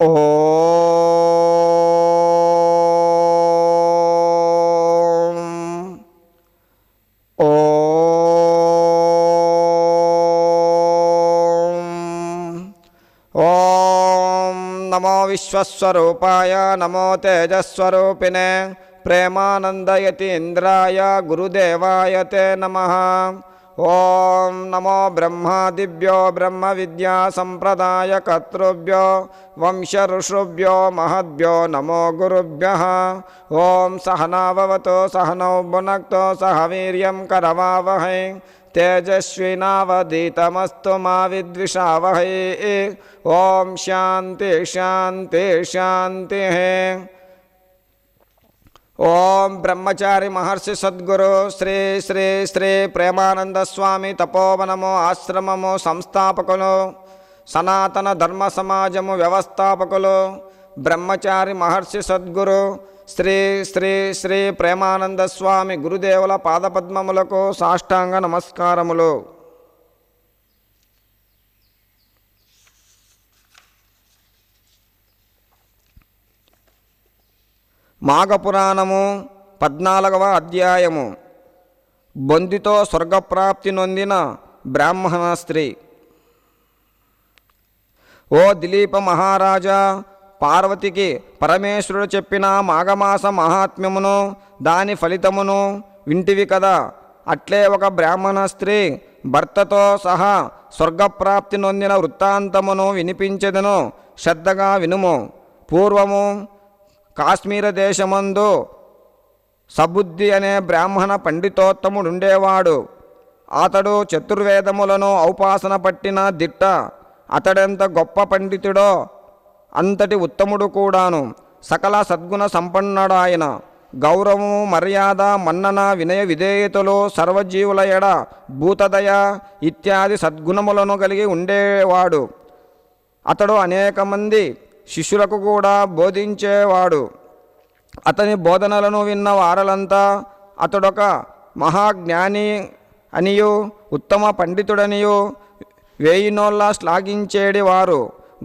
ఓం ఓం ఓం నమో విశ్వస్వరూపాయ నమో తేజస్వరూపిణే ప్రేమానందయతీంద్రాయ గురుదేవాయ తే నమః. ఓం నమో బ్రహ్మాదిభ్యో బ్రహ్మ విద్యా సంప్రదాయ కర్తృభ్యో వంశ ఋషుభ్యో మహద్భ్యో నమో గురుభ్యః. ఓం సహనావవతు సహనౌ భునక్తు సహ వీర్యం కరవావహై తేజస్వినావధీతమస్తు మా విద్విషావహై. ఓం శాంతి శాంతి శాంతి. ఓం బ్రహ్మచారి మహర్షి సద్గురు శ్రీ శ్రీ శ్రీ ప్రేమానంద స్వామి తపోవనము ఆశ్రమము సంస్థాపకులు, సనాతన ధర్మ సమాజము వ్యవస్థాపకులు బ్రహ్మచారి మహర్షి సద్గురు శ్రీ శ్రీ శ్రీ ప్రేమానంద స్వామి గురుదేవుల పాదపద్మములకు సాష్టాంగ నమస్కారములు. మాఘపురాణము 14వ అధ్యాయము. బొందితో స్వర్గప్రాప్తి నొందిన బ్రాహ్మణ స్త్రీ. ఓ దిలీప మహారాజా, పార్వతికి పరమేశ్వరుడు చెప్పిన మాఘమాస మహాత్మ్యమును దాని ఫలితమును వింటివి కదా. అట్లే ఒక బ్రాహ్మణ స్త్రీ భర్తతో సహా స్వర్గప్రాప్తి నొందిన వృత్తాంతమును వినిపించెదను, శ్రద్ధగా వినుము. పూర్వము కాశ్మీర దేశమందు సబుద్ధి అనే బ్రాహ్మణ పండితోత్తముడుండేవాడు. అతడు చతుర్వేదములను ఔపాసన పట్టిన దిట్ట. అతడెంత గొప్ప పండితుడో అంతటి ఉత్తముడు కూడాను. సకల సద్గుణ సంపన్నుడాయన. గౌరవము మర్యాద మన్నన వినయ విధేయతలు సర్వజీవుల ఎడ భూతదయ ఇత్యాది సద్గుణములను కలిగి ఉండేవాడు. అతడు అనేక మంది శిష్యులకు కూడా బోధించేవాడు. అతని బోధనలను విన్న వారలంతా అతడొక మహాజ్ఞాని అనియు ఉత్తమ పండితుడనియు వేయినోళ్ళ శ్లాఘించేడివారు.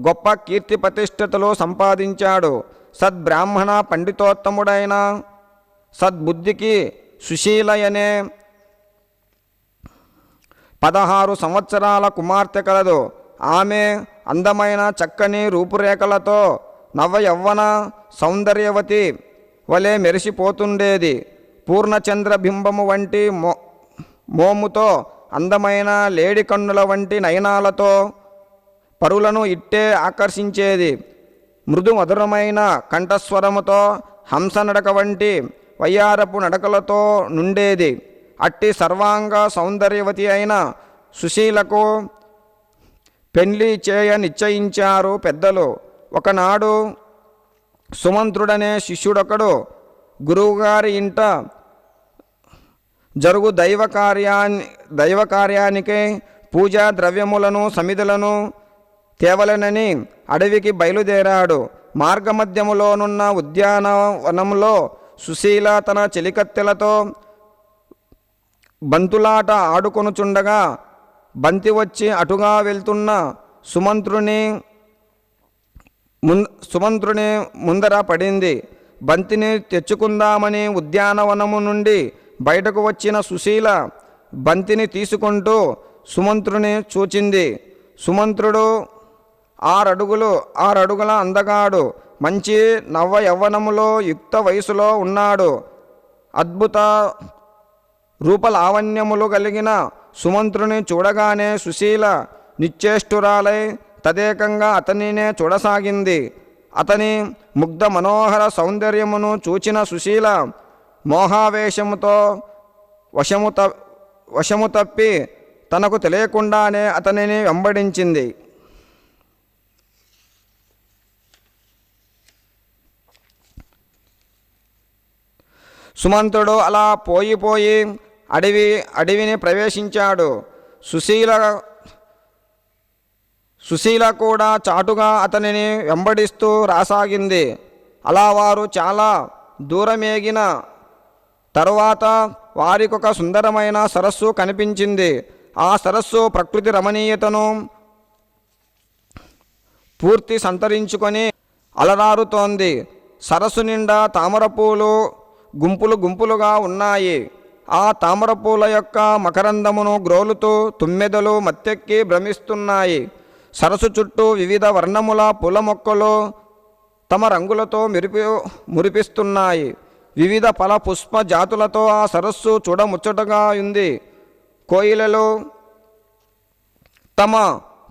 గొప్ప కీర్తి ప్రతిష్టతలు సంపాదించాడు. సద్బ్రాహ్మణ పండితోత్తముడైన సద్బుద్ధికి సుశీలయనే 16 సంవత్సరాల కుమార్తె కలదు. ఆమె అందమైన చక్కని రూపురేఖలతో నవ యవ్వన సౌందర్యవతి వలె మెరిసిపోతుండేది. పూర్ణచంద్రబింబము వంటి మోముతో అందమైన లేడి కన్నుల వంటి నయనాలతో పరులను ఇట్టే ఆకర్షించేది. మృదు మధురమైన కంఠస్వరముతో హంస నడక వంటి వయ్యారపు నడకలతో నుండేది. అట్టి సర్వాంగ సౌందర్యవతి అయిన సుశీలకు పెండ్లి చేయ నిశ్చయించారు పెద్దలు. ఒకనాడు సుమంత్రుడనే శిష్యుడొకడు గురువుగారి ఇంట జరుగు దైవ కార్యానికి పూజా ద్రవ్యములను సమిధులను తేవలెనని అడవికి బయలుదేరాడు. మార్గమధ్యములోనున్న ఉద్యానవనంలో సుశీల తన చెలికత్తెలతో బంతులాట ఆడుకొనుచుండగా బంతి వచ్చి అటుగా వెళ్తున్న సుమంత్రుని ముందర పడింది. బంతిని తెచ్చుకుందామని ఉద్యానవనము నుండి బయటకు వచ్చిన సుశీల బంతిని తీసుకుంటూ సుమంత్రుని చూచింది. సుమంత్రుడు 6 అడుగుల అందగాడు. మంచి నవ యవ్వనములో యుక్త వయసులో ఉన్నాడు. అద్భుత రూపలావణ్యములు కలిగిన సుమంత్రుని చూడగానే సుశీల నిశ్చేష్టురాలై తదేకంగా అతనినే చూడసాగింది. అతని ముగ్ధ మనోహర సౌందర్యమును చూచిన సుశీల మోహావేశముతో వశము తప్పి తనకు తెలియకుండానే అతనిని వెంబడించింది. సుమంతుడు అలా పోయి అడవిని ప్రవేశించాడు. సుశీల కూడా చాటుగా అతనిని వెంబడిస్తూ రాసాగింది. అలా వారు చాలా దూరమేగిన తరువాత వారికొక సుందరమైన సరస్సు కనిపించింది. ఆ సరస్సు ప్రకృతి రమణీయతను పూర్తి సంతరించుకొని అలరారుతోంది. సరస్సు నిండా తామరపూలు గుంపులు గుంపులుగా ఉన్నాయి. ఆ తామరపూల యొక్క మకరందమును గ్రోలుతూ తుమ్మెదలు మత్తెక్కి భ్రమిస్తున్నాయి. సరస్సు చుట్టూ వివిధ వర్ణముల పూల మొక్కలు తమ రంగులతో మురిపిస్తున్నాయి. వివిధ ఫల పుష్ప జాతులతో ఆ సరస్సు చూడముచ్చటగా ఉంది. కోయిలలు తమ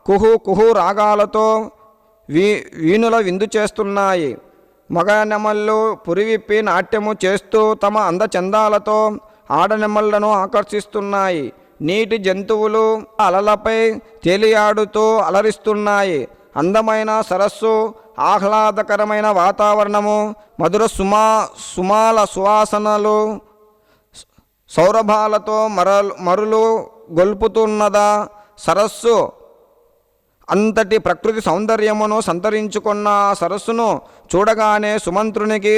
కుహు కుహు రాగాలతో వీణుల విందు చేస్తున్నాయి. మగనెమళ్ళు పురివిప్పి నాట్యము చేస్తూ తమ అందచందాలతో ఆడనెమళ్లను ఆకర్షిస్తున్నాయి. నీటి జంతువులు అలలపై తేలియాడుతూ అలరిస్తున్నాయి. అందమైన సరస్సు, ఆహ్లాదకరమైన వాతావరణము, మధుర సుమాల సువాసనలు, సౌరభాలతో మరులు గొల్పుతున్నదా సరస్సు. అంతటి ప్రకృతి సౌందర్యమును సంతరించుకున్న ఆ సరస్సును చూడగానే సుమంత్రునికి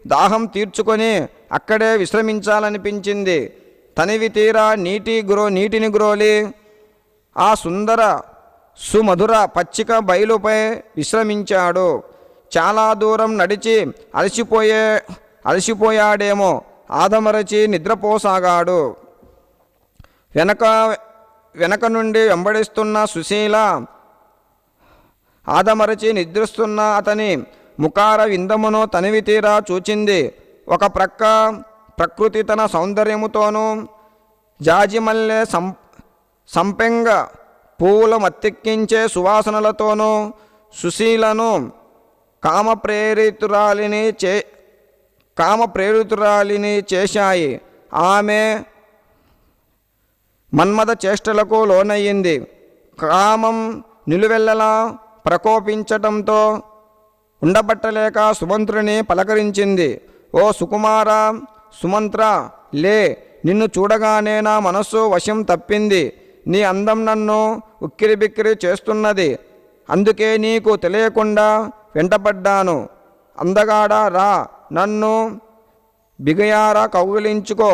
దాహం తీర్చుకొని అక్కడే విశ్రమించాలనిపించింది. తనివి తీరా నీటిని గ్రోలి ఆ సుందర సుమధుర పచ్చిక బయలుపై విశ్రమించాడు. చాలా దూరం నడిచి అలసిపోయాడేమో, ఆదమరచి నిద్రపోసాగాడు. వెనక నుండి వెంబడిస్తున్న సుశీల ఆదమరచి నిద్రిస్తున్న అతని ముఖార విందమును తనివి తీరా చూచింది. ఒక ప్రక్క ప్రకృతి తన సౌందర్యముతోనూ జాజిమల్లె సంపెంగ పువ్వుల మత్తెక్కించే సువాసనలతోనూ సుశీలను కామప్రేరితురాలిని చేశాయి. ఆమె మన్మథ చేష్టలకు లోనయ్యింది. కామం నిలువెల్లలా ప్రకోపించటంతో ఉండబట్టలేక సుమంత్రుని పలకరించింది. ఓ సుకుమార, సుమంత్ర, లే, నిన్ను చూడగానే నా మనస్సు వశం తప్పింది. నీ అందం నన్ను ఉక్కిరిబిక్కిరి చేస్తున్నది. అందుకే నీకు తెలియకుండా వెంటపడ్డాను. అందగాడా, రా, నన్ను బిగయారా కౌగిలించుకో.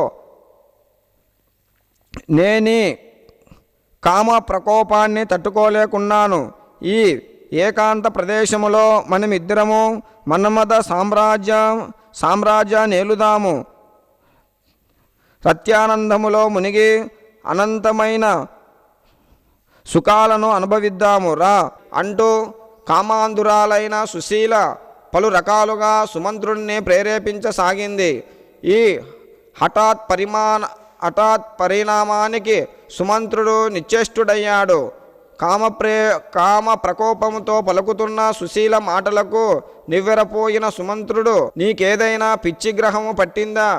నేనీ కామ ప్రకోపాన్ని తట్టుకోలేకున్నాను. ఈ ఏకాంత ప్రదేశములో మనమిద్దరము మన్మథ సామ్రాజ్య నేలుదాము. సత్యానందములో మునిగి అనంతమైన సుఖాలను అనుభవిద్దాము, రా అంటూ కామాంధురాలైన సుశీల పలు రకాలుగా సుమంత్రుణ్ణి ప్రేరేపించసాగింది. ఈ హఠాత్ పరిణామానికి సుమంత్రుడు నిశ్చేష్టుడయ్యాడు. కామ ప్రకోపముతో పలుకుతున్న సుశీల మాటలకు నివ్వెరపోయిన సుమంత్రుడు, నీకేదైనా పిచ్చి గ్రహము పట్టిందా?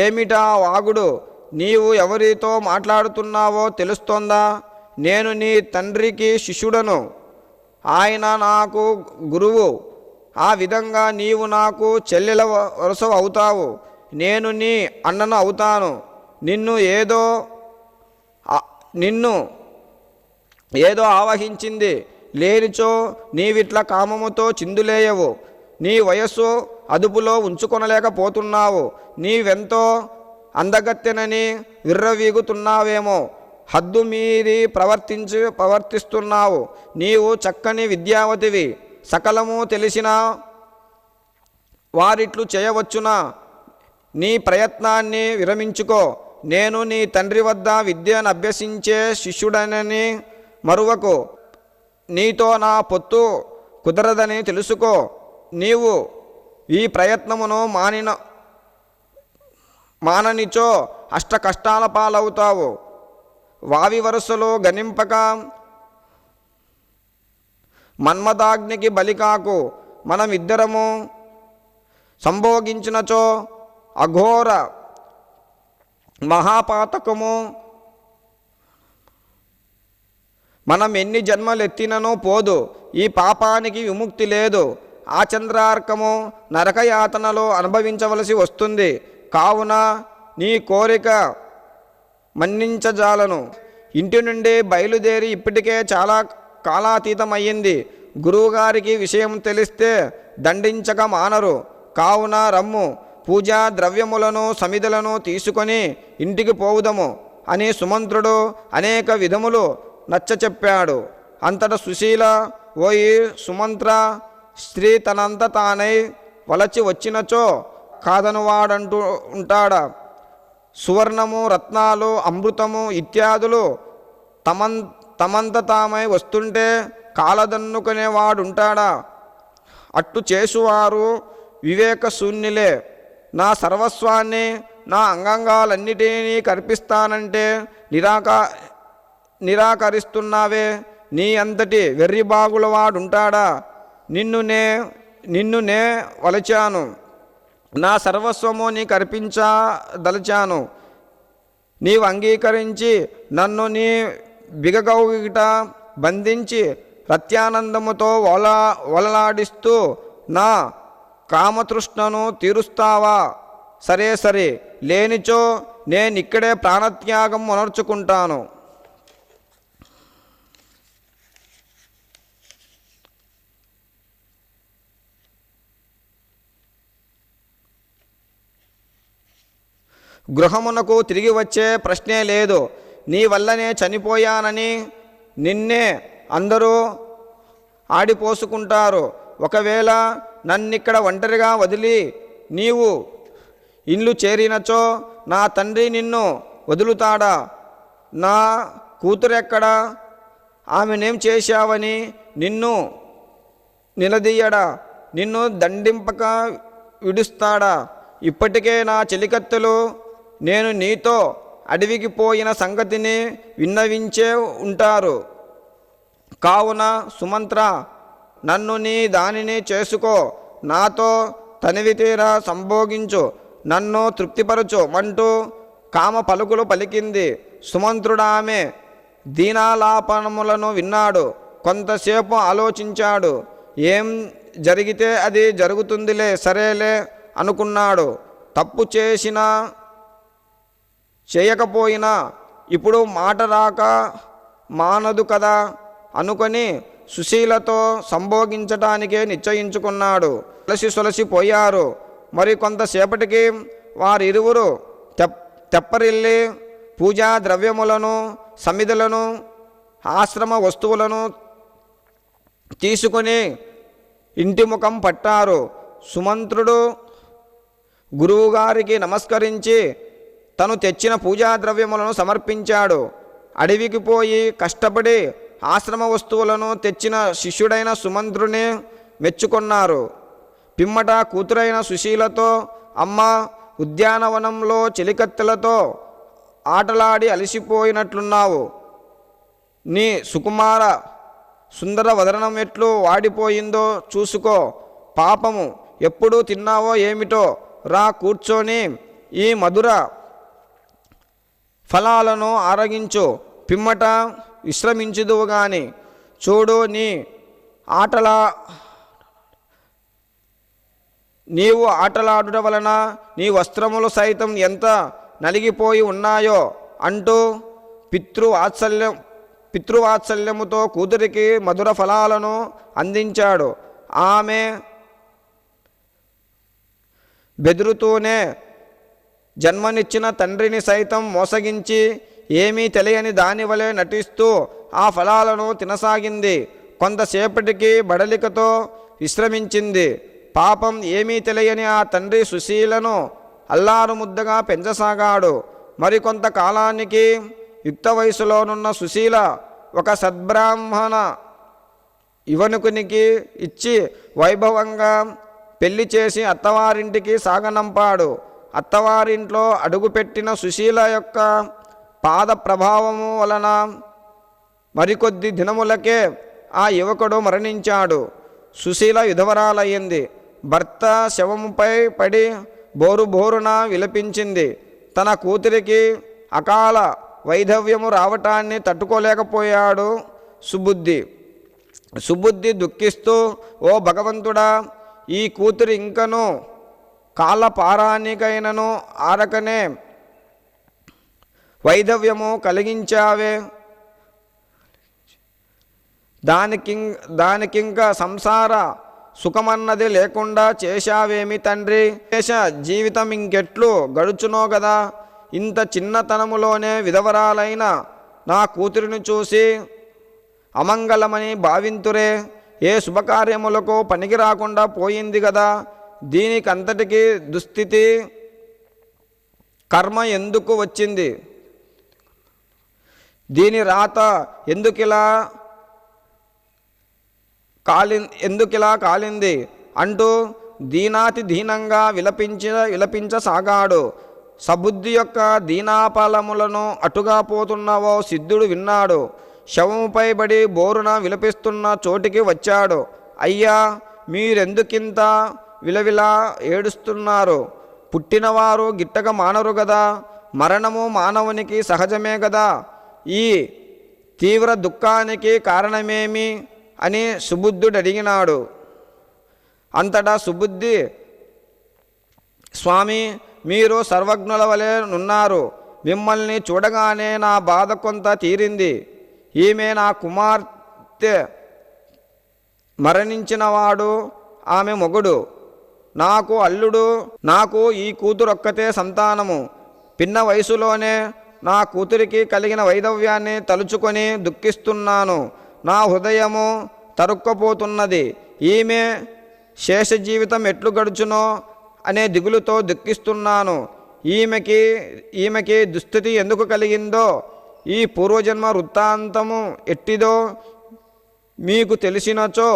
ఏమిటా వాగుడు? నీవు ఎవరితో మాట్లాడుతున్నావో తెలుస్తోందా? నేను నీ తండ్రికి శిష్యుడను, ఆయన నాకు గురువు. ఆ విధంగా నీవు నాకు చెల్లెల వరుస అవుతావు, నేను నీ అన్నను అవుతాను. నిన్ను ఏదో ఆవహించింది, లేనిచో నీవిట్ల కామముతో చిందులేయవు. నీ వయస్సు అదుపులో ఉంచుకొనలేకపోతున్నావు. నీవెంతో అందగత్తెనని విర్రవీగుతున్నావేమో, హద్దు మీరి ప్రవర్తిస్తున్నావు. నీవు చక్కని విద్యావతివి, సకలము తెలిసిన వారిట్లు చేయవచ్చునా? నీ ప్రయత్నాన్ని విరమించుకో. నేను నీ తండ్రి వద్ద విద్యను అభ్యసించే శిష్యుడనని మరువకు. నీతో నా పొత్తు కుదరదని తెలుసుకో. నీవు ఈ ప్రయత్నమును మాననిచో అష్ట కష్టాల పాలవుతావు. వావి వరుసలో గనింపక మన్మథాగ్నికి బలికాకు. మనమిద్దరము సంభోగించినచో అఘోర మహాపాతకము. మనం ఎన్ని జన్మలెత్తిననూ పోదు. ఈ పాపానికి విముక్తి లేదు. ఆచంద్రార్కము నరకయాతనలో అనుభవించవలసి వస్తుంది. కావున నీ కోరిక మన్నించజాలను. ఇంటి నుండి బయలుదేరి ఇప్పటికే చాలా కాలాతీతమయ్యింది. గురువుగారికి విషయం తెలిస్తే దండించక మానరు. కావున రమ్ము, పూజా ద్రవ్యములను సమిధులను తీసుకొని ఇంటికి పోవుదము అని సుమంత్రుడు అనేక విధములు నచ్చచెప్పాడు. అంతటా సుశీల, ఓయి సుమంత్ర, స్త్రీ తనంత తానై వలచి వచ్చినచో కాదనువాడంటూ ఉంటాడా? సువర్ణము, రత్నాలు, అమృతము ఇత్యాదులు తమంత తామై వస్తుంటే కాలదన్నుకునేవాడుంటాడా? అట్టు చేసువారు వివేక శూన్యులే. నా సర్వస్వాన్ని, నా అంగాంగాలన్నిటినీ కర్పిస్తానంటే నిరాకరిస్తున్నావే. నీ అంతటి వెర్రిబాగుల వాడుంటాడా? నిన్ను నే వలచాను, నా సర్వస్వము నీకు అర్పించదలచాను. నీవు అంగీకరించి నన్ను నీ బిగగౌగిట బంధించి రత్యానందముతో వలలాడిస్తూ నా కామతృష్ణను తీరుస్తావా? సరే సరే, లేనిచో నేనిక్కడే ప్రాణత్యాగం మొనర్చుకుంటాను. గృహమునకు తిరిగి వచ్చే ప్రశ్నే లేదు. నీ వల్లనే చనిపోయానని నిన్నే అందరూ ఆడిపోసుకుంటారు. ఒకవేళ నన్నిక్కడ ఒంటరిగా వదిలి నీవు ఇల్లు చేరినచో నా తండ్రి నిన్ను వదులుతాడా? నా కూతురెక్కడా? ఆమెనేం చేశావని నిన్ను నిలదీయడా? నిన్ను దండింపక విడుస్తాడా? ఇప్పటికే నా చెలికత్తెలు నేను నీతో అడవికి పోయిన సంగతిని విన్నవించే ఉంటారు. కావున సుమంత్ర, నన్ను నీ దానిని చేసుకో, నాతో తనివి తీరా సంభోగించు, నన్ను తృప్తిపరచు అంటూ కామ పలుకులు పలికింది. సుమంత్రుడామె దీనాలాపనములను విన్నాడు. కొంతసేపు ఆలోచించాడు. ఏం జరిగితే అది జరుగుతుందిలే, సరేలే అనుకున్నాడు. తప్పు చేసినా చేయకపోయినా ఇప్పుడు మాట రాక మానదు కదా అనుకొని సుశీలతో సంభోగించటానికే నిశ్చయించుకున్నాడు. సొలసిపోయారు. మరి కొంతసేపటికి వారిరువురు తెప్పరిల్లి పూజా ద్రవ్యములను, సమిధులను, ఆశ్రమ వస్తువులను తీసుకొని ఇంటి ముఖం పట్టారు. సుమంత్రుడు గురువుగారికి నమస్కరించి తను తెచ్చిన పూజా ద్రవ్యములను సమర్పించాడు. అడవికి పోయి కష్టపడి ఆశ్రమ వస్తువులను తెచ్చిన శిష్యుడైన సుమంత్రుని మెచ్చుకొన్నారు. పిమ్మట కూతురైన సుశీలతో, అమ్మ, ఉద్యానవనంలో చెలికత్తెలతో ఆటలాడి అలసిపోయినట్లున్నావు. నీ సుకుమార సుందర వదనం ఎట్లు వాడిపోయిందో చూసుకో. పాపము, ఎప్పుడు తిన్నావో ఏమిటో, రా కూర్చొని ఈ మధుర ఫలాలను ఆరగించు, పిమ్మట విశ్రమించుదువు గాని. చూడు, నీవు ఆటలాడుట వలన నీ వస్త్రములు సైతం ఎంత నలిగిపోయి ఉన్నాయో అంటూ పితృవాత్సల్యముతో కూతురికి మధుర ఫలాలను అందించాడు. ఆమె బెదురుతూనే జన్మనిచ్చిన తండ్రిని సైతం మోసగించి ఏమీ తెలియని దానివలే నటిస్తూ ఆ ఫలాలను తినసాగింది. కొంతసేపటికి బడలికతో విశ్రమించింది. పాపం, ఏమీ తెలియని ఆ తండ్రి సుశీలను అల్లారు ముద్దగా పెంచసాగాడు. మరికొంత కాలానికి యుక్త వయసులోనున్న సుశీల ఒక సద్బ్రాహ్మణ యువనుకునికి ఇచ్చి వైభవంగా పెళ్లి చేసి అత్తవారింటికి సాగనంపాడు. అత్తవారింట్లో అడుగుపెట్టిన సుశీల యొక్క పాద ప్రభావము వలన మరికొద్ది దినములకే ఆ యువకుడు మరణించాడు. సుశీల విధవరాలయ్యింది. భర్త శవముపై పడి బోరున విలపించింది. తన కూతురికి అకాల వైధవ్యము రావటాన్ని తట్టుకోలేకపోయాడు సుబుద్ధి దుఃఖిస్తూ, ఓ భగవంతుడా, ఈ కూతురు ఇంకను కాలపారానికైనను ఆరకనే వైధవ్యము కలిగించావే. దానికింక సంసార సుఖమన్నది లేకుండా చేశావేమి తండ్రి? దేశ జీవితం ఇంకెట్లు గడుచునో గదా. ఇంత చిన్నతనములోనే విధవరాలైన నా కూతురిని చూసి అమంగళమని భావింతురే. ఏ శుభకార్యములకు పనికి రాకుండా పోయింది కదా. దీనికంతటికీ దుస్థితి కర్మ ఎందుకు వచ్చింది? దీని రాత ఎందుకిలా కాలింది అంటూ దీనాతి దీనంగా విలపించసాగాడు. సబుద్ధి యొక్క దీనాపాలములను అటుగా పోతున్న ఓ సిద్ధుడు విన్నాడు. శవముపై బడి బోరున విలపిస్తున్న చోటికి వచ్చాడు. అయ్యా, మీరెందుకింత విలవిలా ఏడుస్తున్నారు? పుట్టినవారు గిట్టక మానరు గదా. మరణము మానవునికి సహజమే గదా. ఈ తీవ్ర దుఃఖానికి కారణమేమి అని సుబుద్ధుడు అడిగినాడు. అంతటా సుబుద్ధి, స్వామి, మీరు సర్వజ్ఞుల వలె నున్నారు. మిమ్మల్ని చూడగానే నా బాధ కొంత తీరింది. ఈమె నా కుమార్తె, మరణించినవాడు ఆమె మొగుడు, నాకు అల్లుడు. నాకు ఈ కూతురొక్కతే సంతానము. పిన్న వయసులోనే నా కూతురికి కలిగిన వైధవ్యాన్ని తలుచుకొని దుఃఖిస్తున్నాను. నా హృదయము తరుక్కపోతున్నది. ఈమె శేష జీవితం ఎట్లు గడుచునో అనే దిగులుతో దుఃఖిస్తున్నాను. ఈమెకి దుస్థితి ఎందుకు కలిగిందో, ఈ పూర్వజన్మ వృత్తాంతము ఎట్టిదో మీకు తెలిసినచో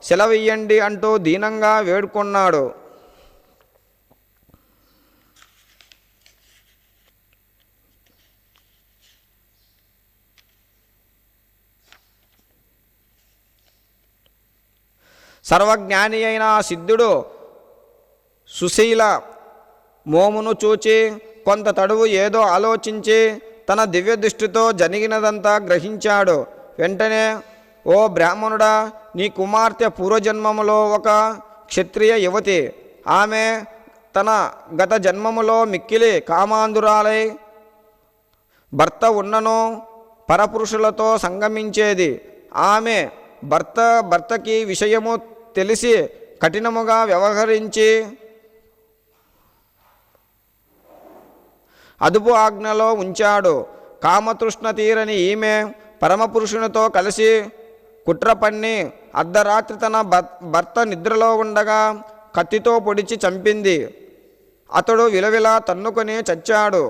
సెలవియ్యండి అంటూ దీనంగా వేడుకొన్నాడు. సర్వజ్ఞాని అయిన ఆ సిద్ధుడు సుశీల మోమును చూచి కొంత తడువు ఏదో ఆలోచించి తన దివ్య దృష్టితో జరిగినదంతా గ్రహించాడు. వెంటనే, ఓ బ్రాహ్మణుడా, నీ కుమార్తె పూర్వజన్మములో ఒక క్షత్రియ యువతి. ఆమె తన గత జన్మములో మిక్కిలి కామాంధురాలై భర్త ఉన్నను పరపురుషులతో సంగమించేది. ఆమె భర్తకి విషయము తెలిసి కఠినముగా వ్యవహరించి అదుపు ఆజ్ఞలో ఉంచాడు. కామతృష్ణ తీరని ఈమె పరమపురుషునితో కలిసి కుట్ర పన్ని అర్ధరాత్రి తన భర్త నిద్రలో ఉండగా కత్తితో పొడిచి చంపింది. అతడు విలవిలా తన్నుకొని చచ్చాడు.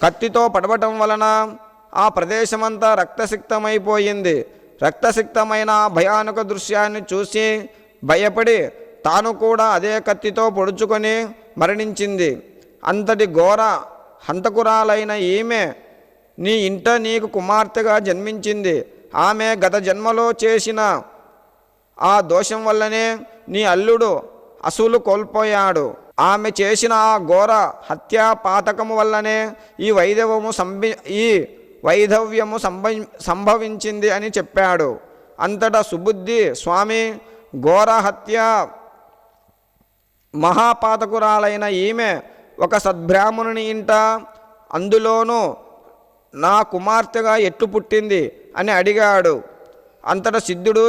కత్తితో పడవటం వలన ఆ ప్రదేశమంతా రక్తసిక్తమైపోయింది. రక్తసిక్తమైన భయానక దృశ్యాన్ని చూసి భయపడి తాను కూడా అదే కత్తితో పొడుచుకొని మరణించింది. అంతటి ఘోర హంతకురాలైన ఈమె నీ ఇంట నీకు కుమార్తెగా జన్మించింది. ఆమె గత జన్మలో చేసిన ఆ దోషం వల్లనే నీ అల్లుడు అసూలు కోల్పోయాడు. ఆమె చేసిన ఆ ఘోర హత్యా పాతకము వల్లనే ఈ వైధవ్యము సంభవించింది అని చెప్పాడు. అంతటా సుబుద్ధి, స్వామి, ఘోర హత్య మహాపాతకురాలైన ఈమె ఒక సద్బ్రాహ్మణుని ఇంట, అందులోనూ నా కుమార్తెగా ఎట్లు పుట్టింది అని అడిగాడు. అంతటా సిద్ధుడు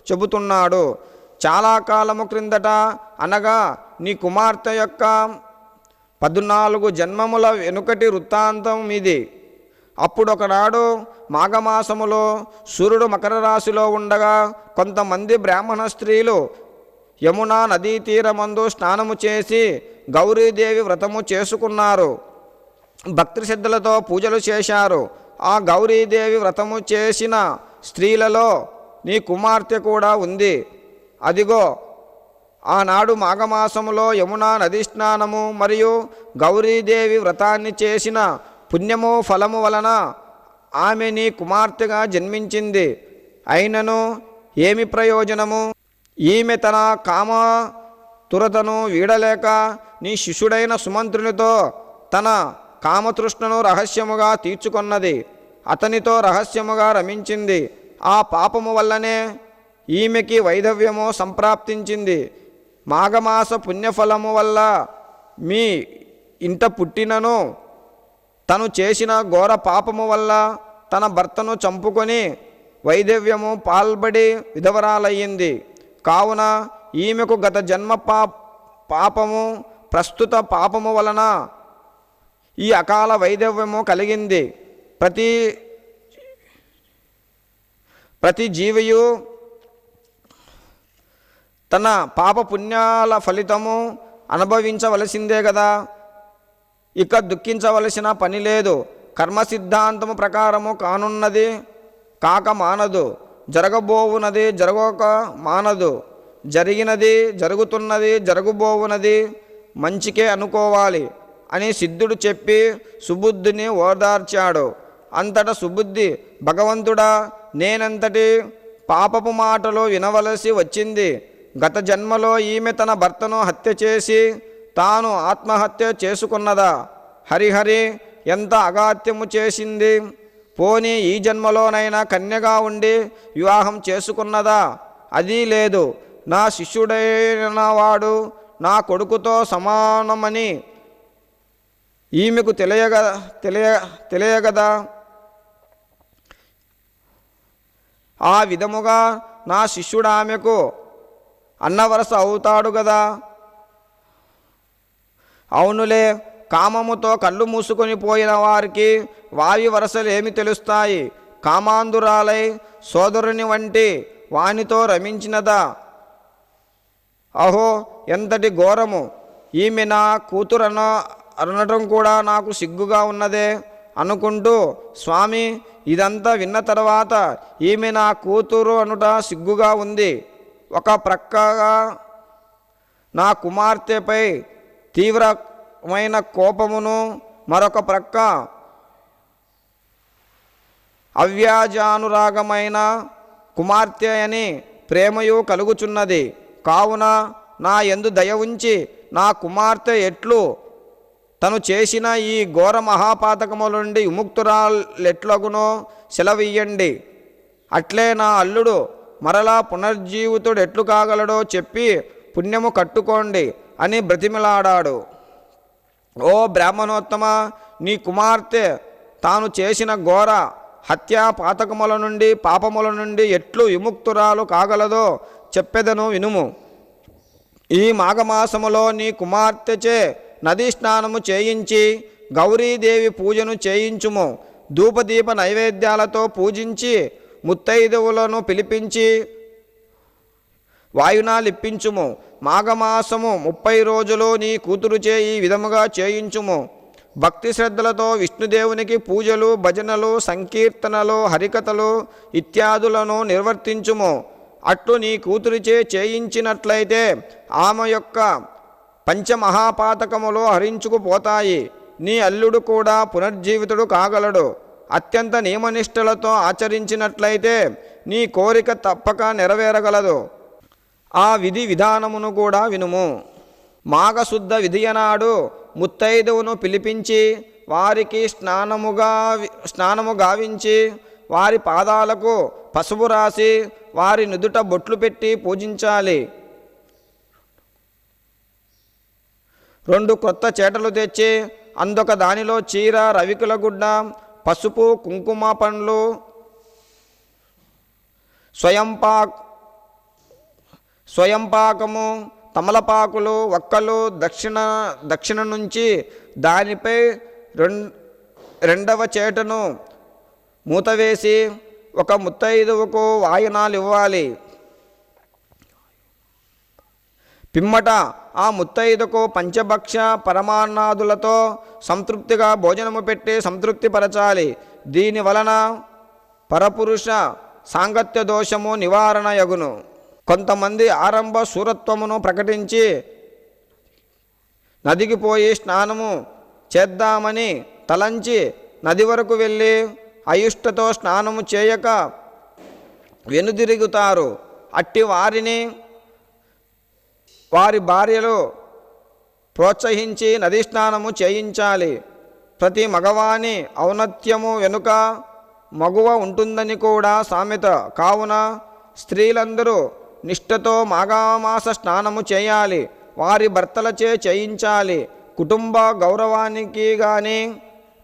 చెబుతున్నాడు, చాలా కాలము క్రిందట, అనగా నీ కుమార్తె యొక్క 14 జన్మముల వెనుకటి వృత్తాంతం ఇది. అప్పుడొకనాడు మాఘమాసములో సూర్యుడు మకర రాశిలో ఉండగా కొంతమంది బ్రాహ్మణ స్త్రీలు యమునా నదీ తీరమందు స్నానము చేసి గౌరీదేవి వ్రతము చేసుకున్నారు. భక్తి శ్రద్ధలతో పూజలు చేశారు. ఆ గౌరీదేవి వ్రతము చేసిన స్త్రీలలో నీ కుమార్తె కూడా ఉంది. అదిగో, ఆనాడు మాఘమాసములో యమునా నదీ స్నానము మరియు గౌరీదేవి వ్రతాన్ని చేసిన పుణ్యము ఫలము వలన ఆమె నీ కుమార్తెగా జన్మించింది. అయినను ఏమి ప్రయోజనము? ఈమె తన కామ తురతను వీడలేక నీ శిష్యుడైన సుమంత్రునితో తన కామతృష్ణను రహస్యముగా తీర్చుకొన్నది. అతనితో రహస్యముగా రమించింది. ఆ పాపము వల్లనే ఈమెకి వైధవ్యము సంప్రాప్తించింది. మాఘమాస పుణ్యఫలము వల్ల మీ ఇంట పుట్టినను తను చేసిన ఘోర పాపము వల్ల తన భర్తను చంపుకొని వైధవ్యము పాల్బడి విధవరాలయ్యింది. కావున ఈమెకు గత జన్మ పాపము, ప్రస్తుత పాపము వలన ఈ అకాల వైధవ్యము కలిగింది. ప్రతి జీవియు తన పాప పుణ్యాల ఫలితము అనుభవించవలసిందే కదా, ఇక దుఃఖించవలసిన పని లేదు. కర్మ సిద్ధాంతము ప్రకారము కానున్నది కాక మానదు, జరగబోవునది జరగక మానదు, జరిగినది జరుగుతున్నది జరగబోవునది మంచికే అనుకోవాలి అని సిద్ధుడు చెప్పి సుబుద్ధుని ఓదార్చాడు. అంతటా సుబుద్ధి, భగవంతుడా, నేనంతటి పాపపు మాటలు వినవలసి వచ్చింది. గత జన్మలో ఈమె తన భర్తను హత్య చేసి తాను ఆత్మహత్య చేసుకున్నదా? హరిహరి, ఎంత అగాత్యము చేసింది. పోనీ ఈ జన్మలోనైనా కన్యగా ఉండి వివాహం చేసుకున్నదా? అది లేదు. నా శిష్యుడైన వాడు నా కొడుకుతో సమానమని ఈమెకు తెలియగదా? ఆ విధముగా నా శిష్యుడు ఆమెకు అన్నవరస అవుతాడు కదా. అవునులే, కామముతో కళ్ళు మూసుకొని పోయిన వారికి వారి వరసలు ఏమి తెలుస్తాయి? కామాంధురాలై సోదరుని వంటి వానితో రమించినదా? అహో, ఎంతటి ఘోరము! ఈమె నా కూతురన అనడం కూడా నాకు సిగ్గుగా ఉన్నదే అనుకుంటూ, స్వామి, ఇదంతా విన్న తర్వాత ఈమె నా కూతురు అనుట సిగ్గుగా ఉంది. ఒక ప్రక్కగా నా కుమార్తెపై తీవ్రమైన కోపమును, మరొక ప్రక్క అవ్యాజానురాగమైన కుమార్తె అని ప్రేమయు కలుగుచున్నది. కావున నా యందు దయ ఉంచి నా కుమార్తె ఎట్లు తను చేసిన ఈ ఘోర మహాపాతకముల నుండి విముక్తురాలెట్లగునో సెలవియ్యండి. అట్లే నా అల్లుడు మరలా పునర్జీవితుడు ఎట్లు కాగలడో చెప్పి పుణ్యము కట్టుకోండి అని బ్రతిమిలాడాడు. ఓ బ్రాహ్మణోత్తమ, నీ కుమార్తె తాను చేసిన ఘోర హత్యా పాతకముల నుండి పాపముల నుండి ఎట్లు విముక్తురాలు కాగలదో చెప్పెదను వినుము. ఈ మాఘమాసములో నీ కుమార్తెచే నదీ స్నానము చేయించి గౌరీదేవి పూజను చేయించుము. ధూపదీప నైవేద్యాలతో పూజించి ముత్తైదువులను పిలిపించి వాయునాలిప్పించుము. మాఘమాసము 30 రోజులు నీ కూతురుచే ఈ విధముగా చేయించుము. భక్తి శ్రద్ధలతో విష్ణుదేవునికి పూజలు, భజనలు, సంకీర్తనలు, హరికథలు ఇత్యాదులను నిర్వర్తించుము. అట్లు నీ కూతురిచే చేయించినట్లయితే ఆమె యొక్క పంచమహాపాతకములు హరించుకుపోతాయి. నీ అల్లుడు కూడా పునర్జీవితుడు కాగలడు. అత్యంత నియమనిష్టలతో ఆచరించినట్లయితే నీ కోరిక తప్పక నెరవేరగలదు. ఆ విధి విధానమును కూడా వినుము. మాఘశుద్ధ విధియనాడు ముత్తైదువును పిలిపించి వారికి స్నానము గావించి వారి పాదాలకు పసుపు రాసి వారి నుదుట బొట్లు పెట్టి పూజించాలి. 2 కొత్త చేటలు తెచ్చి అందొక దానిలో చీర, రవికుల గుడ్డ, పసుపు, కుంకుమ పండ్లు, స్వయంపాకము, తమలపాకులు, వక్కలు దక్షిణ నుంచి దానిపై రెండవ చేటను మూతవేసి ఒక ముత్తైదువుకు వాయనాలు ఇవ్వాలి. పిమ్మట ఆ ముత్తైదుకు పంచభక్ష పరమాన్నాదులతో సంతృప్తిగా భోజనము పెట్టి సంతృప్తిపరచాలి. దీని వలన పరపురుష సాంగత్య దోషము నివారణ యగును. కొంతమంది ఆరంభ శూరత్వమును ప్రకటించి నదికి పోయి స్నానము చేద్దామని తలంచి నది వరకు వెళ్ళి అయుష్టతో స్నానము చేయక వెనుదిరుగుతారు. అట్టి వారిని వారి భార్యలు ప్రోత్సహించి నదీ స్నానము చేయించాలి. ప్రతి మగవాని ఔన్నత్యము వెనుక మగువ ఉంటుందని కూడా సామెత. కావున స్త్రీలందరూ నిష్ఠతో మాఘమాస స్నానము చేయాలి. వారి భర్తలచే చేయించాలి. కుటుంబ గౌరవానికి కానీ,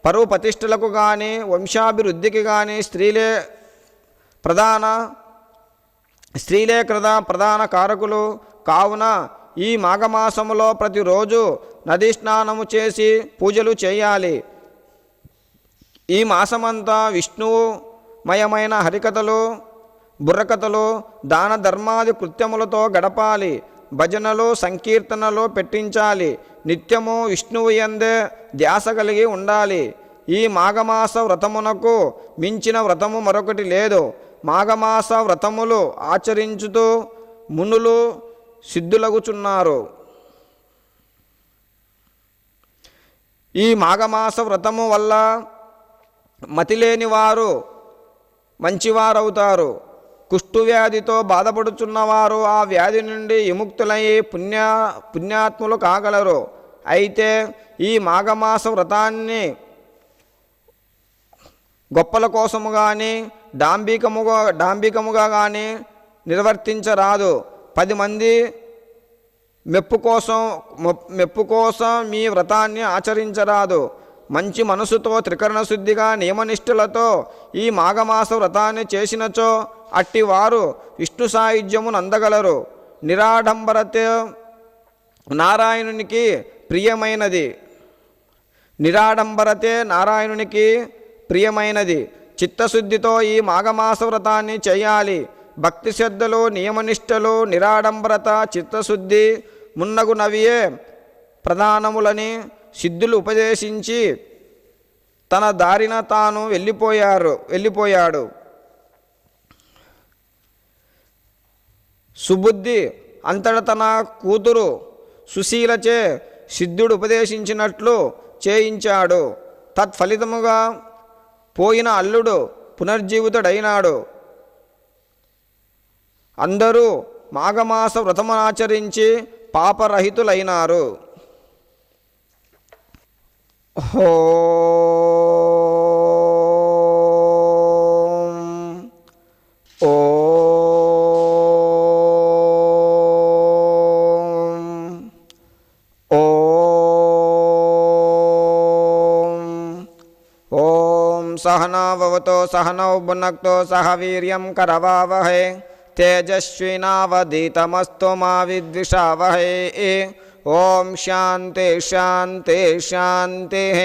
పరువు ప్రతిష్టలకు కానీ, వంశాభివృద్ధికి కానీ స్త్రీలే ప్రధాన కారకులు. కావున ఈ మాఘమాసములో ప్రతిరోజు నదీ స్నానము చేసి పూజలు చేయాలి. ఈ మాసమంతా విష్ణువుమయమైన హరికథలు, బుర్రకథలు దాన ధర్మాది కృత్యములతో గడపాలి. భజనలు సంకీర్తనలు పెట్టించాలి. నిత్యము విష్ణువు యందే ధ్యాస కలిగి ఉండాలి. ఈ మాఘమాస వ్రతమునకు మించిన వ్రతము మరొకటి లేదు. మాఘమాస వ్రతములు ఆచరించుతూ మునులు సిద్ధులగుచున్నారు. ఈ మాఘమాస వ్రతము వల్ల మతిలేని వారు మంచివారవుతారు. కుష్ఠువ్యాధితో బాధపడుచున్నవారు ఆ వ్యాధి నుండి విముక్తులై పుణ్యాత్ములు కాగలరు. అయితే ఈ మాఘమాస వ్రతాన్ని గొప్పల కోసము కానీ డాంబికముగా కానీ నిర్వర్తించరాదు. 10 మంది మెప్పు కోసం మీ వ్రతాన్ని ఆచరించరాదు. మంచి మనసుతో త్రికరణ శుద్ధిగా నియమనిష్ఠులతో ఈ మాఘమాస వ్రతాన్ని చేసినచో అట్టివారు విష్ణు సాయుధ్యమును అందగలరు. నిరాడంబరతే నారాయణునికి ప్రియమైనది. చిత్తశుద్ధితో ఈ మాఘమాస వ్రతాన్ని చేయాలి. భక్తి శ్రద్ధలు నియమనిష్టలు నిరాడంబరత చిత్తశుద్ధి మున్నగునవియే ప్రధానములని సిద్ధులు ఉపదేశించి తన దారిన తాను వెళ్ళిపోయాడు. సుబుద్ధి అంతట తన కూతురు సుశీలచే సిద్ధుడు ఉపదేశించినట్లు చేయించాడు. తత్ఫలితముగా పోయిన అల్లుడు పునర్జీవితుడైనాడు. అందరూ మాఘమాస వ్రతమునాచరించి పాపరహితులైనారు. सहनाववतो सहनौ भुनक्तो सह वीर्यं करवावहै तेजस्विनावधीतमस्तु मा विद्विषावहै। ओम शान्ति शान्ति शान्तिः।